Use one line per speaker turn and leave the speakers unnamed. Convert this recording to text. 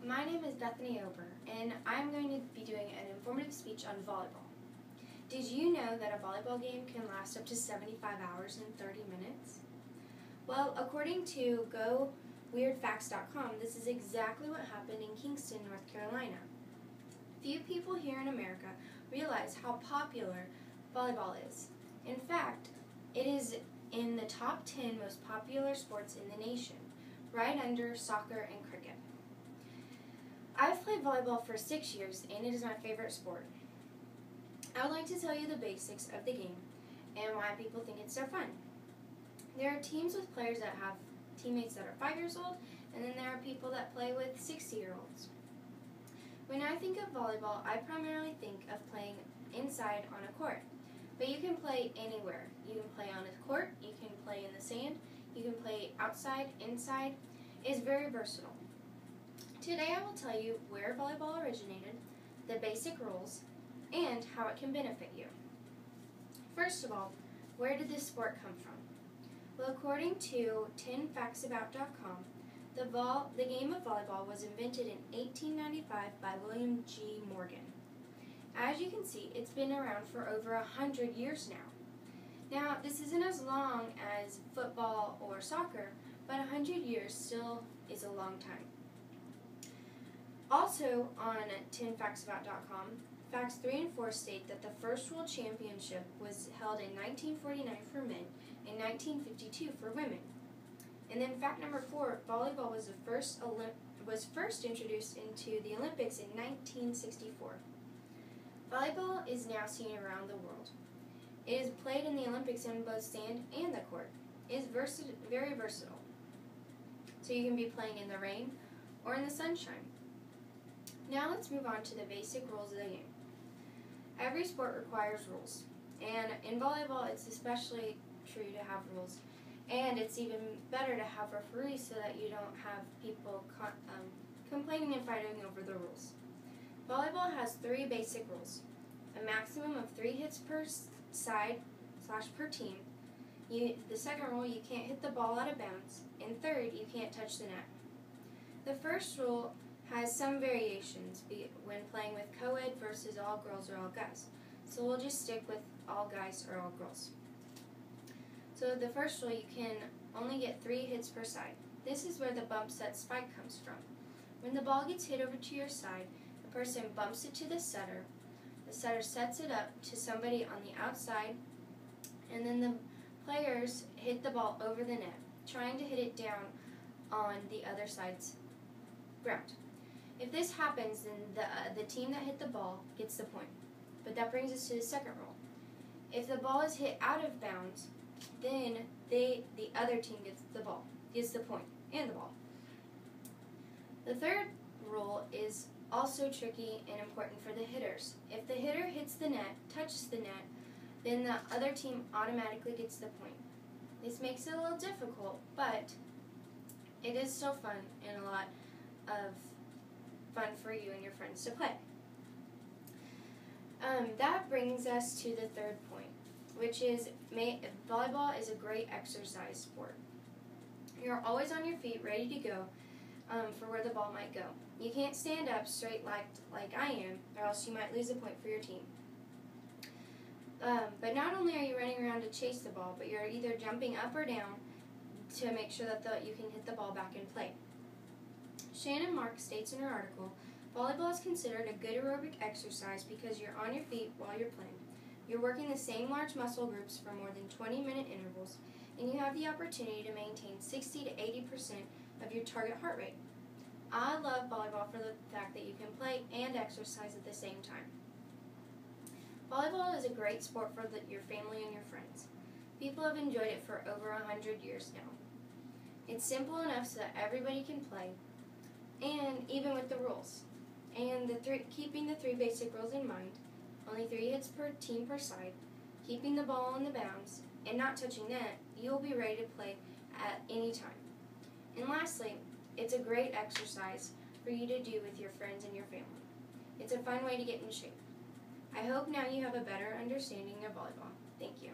My name is Bethany Ober, and I'm going to be doing an informative speech on volleyball. Did you know that a volleyball game can last up to 75 hours and 30 minutes? Well, according to GoWeirdFacts.com, this is exactly what happened in Kingston, North Carolina. Few people here in America realize how popular volleyball is. In fact, it is in the top 10 most popular sports in the nation, right under soccer and cricket. I've played volleyball for 6 years, and it is my favorite sport. I would like to tell you the basics of the game and why people think it's so fun. There are teams with players that have teammates that are 5 years old, and then there are people that play with 60-year-olds. When I think of volleyball, I primarily think of playing inside on a court. But you can play anywhere. You can play on a court, you can play in the sand, you can play outside, inside. It's very versatile. Today I will tell you where volleyball originated, the basic rules, and how it can benefit you. First of all, where did this sport come from? Well, according to 10factsabout.com, the game of volleyball was invented in 1895 by William G. Morgan. As you can see, it's been around for over 100 years now. Now, this isn't as long as football or soccer, but 100 years still is a long time. Also on 10factsabout.com, facts 3 and 4 state that the first World Championship was held in 1949 for men and 1952 for women. And then fact number 4, volleyball was first introduced into the Olympics in 1964. Volleyball is now seen around the world. It is played in the Olympics in both sand and the court. It is very versatile. So you can be playing in the rain or in the sunshine. Now let's move on to the basic rules of the game. Every sport requires rules, and in volleyball it's especially true to have rules, and it's even better to have referees so that you don't have people complaining and fighting over the rules. Volleyball has 3 basic rules: a maximum of 3 hits per side / per team. The second rule, you can't hit the ball out of bounds, and third, you can't touch the net. The first rule has some variations when playing with co-ed versus all girls or all guys. So we'll just stick with all guys or all girls. So the first rule, you can only get 3 hits per side. This is where the bump set spike comes from. When the ball gets hit over to your side, the person bumps it to the setter sets it up to somebody on the outside, and then the players hit the ball over the net, trying to hit it down on the other side's ground. If this happens, then the team that hit the ball gets the point. But that brings us to the second rule. If the ball is hit out of bounds, then the other team gets the point and the ball. The third rule is also tricky and important for the hitters. If the hitter hits the net, touches the net, then the other team automatically gets the point. This makes it a little difficult, but it is still fun and a lot of fun for you and your friends to play. That brings us to the third point, which is volleyball is a great exercise sport. You're always on your feet, ready to go for where the ball might go. You can't stand up straight like I am, or else you might lose a point for your team. But not only are you running around to chase the ball, but you're either jumping up or down to make sure that you can hit the ball back in play. Shannon Mark states in her article, volleyball is considered a good aerobic exercise because you're on your feet while you're playing. You're working the same large muscle groups for more than 20-minute intervals, and you have the opportunity to maintain 60 to 80% of your target heart rate. I love volleyball for the fact that you can play and exercise at the same time. Volleyball is a great sport for your family and your friends. People have enjoyed it for over 100 years now. It's simple enough so that everybody can play, and even with the rules. And keeping the 3 basic rules in mind: only 3 hits per team per side, keeping the ball on the bounds, and not touching net, you'll be ready to play at any time. And lastly, it's a great exercise for you to do with your friends and your family. It's a fun way to get in shape. I hope now you have a better understanding of volleyball. Thank you.